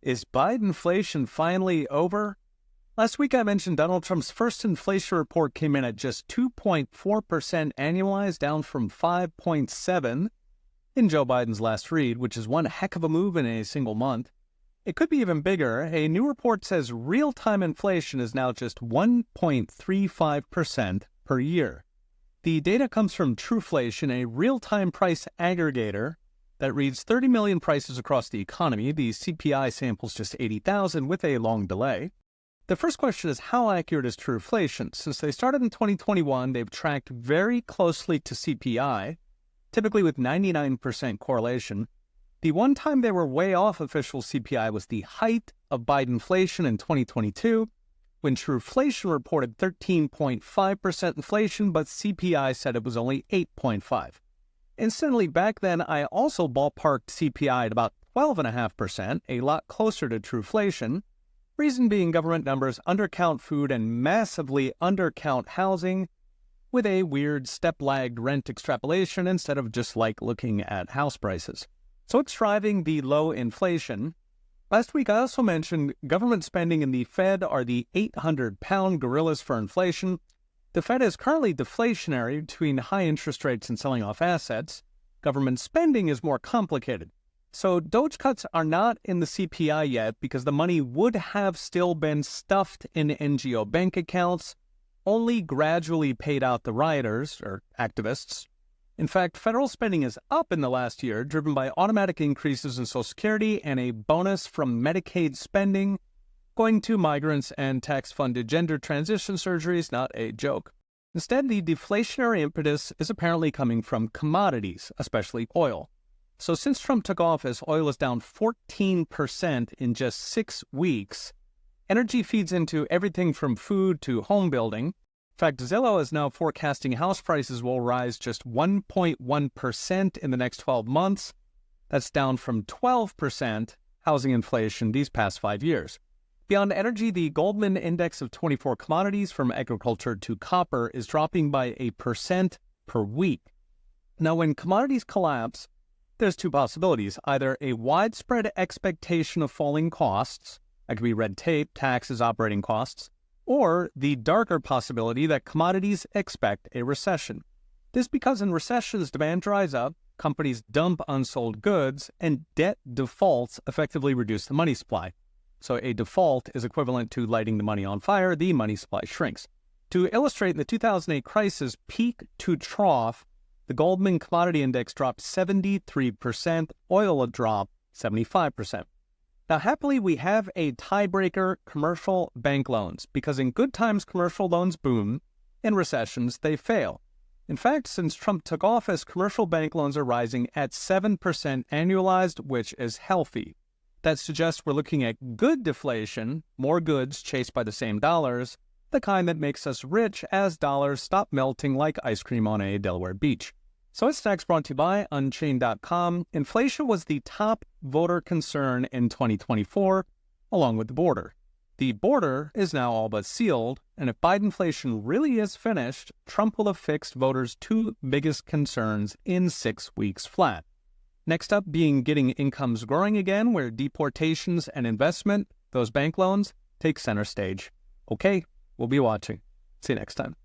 Is Bidenflation finally over? Last week I mentioned Donald Trump's first inflation report came in at just 2.4% annualized, down from 5.7% in Joe Biden's last read, which is one heck of a move in a single month. It could be even bigger. A new report says real-time inflation is now just 1.35% per year. The data comes from Truflation, a real-time price aggregator that reads 30 million prices across the economy. The CPI samples just 80,000 with a long delay. The first question is, how accurate is Truflation? Since they started in 2021, they've tracked very closely to CPI, typically with 99% correlation. The one time they were way off official CPI was the height of Bidenflation in 2022, when Truflation reported 13.5% inflation, but CPI said it was only 8.5%. Incidentally, back then, I also ballparked CPI at about 12.5%, a lot closer to Truflation. Reason being, government numbers undercount food and massively undercount housing, with a weird step-lagged rent extrapolation instead of just like looking at house prices. So it's driving the low inflation. Last week, I also mentioned government spending and the Fed are the 800-pound gorillas for inflation. The Fed is currently deflationary between high interest rates and selling off assets. Government spending is more complicated. So DOGE cuts are not in the CPI yet because the money would have still been stuffed in NGO bank accounts, only gradually paid out the rioters or activists. In fact, federal spending is up in the last year, driven by automatic increases in Social Security and a bonus from Medicaid spending going to migrants and tax-funded gender transition surgeries. Not a joke. Instead, the deflationary impetus is apparently coming from commodities, especially oil. So since Trump took office, oil is down 14% in just 6 weeks. Energy feeds into everything from food to home building. In fact, Zillow is now forecasting house prices will rise just 1.1% in the next 12 months. That's down from 12% housing inflation these past 5 years. Beyond energy, the Goldman Index of 24 commodities from agriculture to copper is dropping by 1% per week. Now, when commodities collapse, there's two possibilities. Either a widespread expectation of falling costs, that could be red tape, taxes, operating costs, or the darker possibility that commodities expect a recession. This because in recessions, demand dries up, companies dump unsold goods, and debt defaults effectively reduce the money supply. So a default is equivalent to lighting the money on fire. The money supply shrinks. To illustrate, in the 2008 crisis, peak to trough, the Goldman Commodity Index dropped 73%, oil dropped 75%. Now, happily, we have a tiebreaker: commercial bank loans, because in good times, commercial loans boom. In recessions, they fail. In fact, since Trump took office, commercial bank loans are rising at 7% annualized, which is healthy. That suggests we're looking at good deflation, more goods chased by the same dollars, the kind that makes us rich as dollars stop melting like ice cream on a Delaware beach. So it's next brought to you by Unchained.com. Inflation was the top voter concern in 2024, along with the border. The border is now all but sealed, and if Bidenflation really is finished, Trump will have fixed voters' two biggest concerns in 6 weeks flat. Next up being getting incomes growing again, where deportations and investment, those bank loans, take center stage. Okay, we'll be watching. See you next time.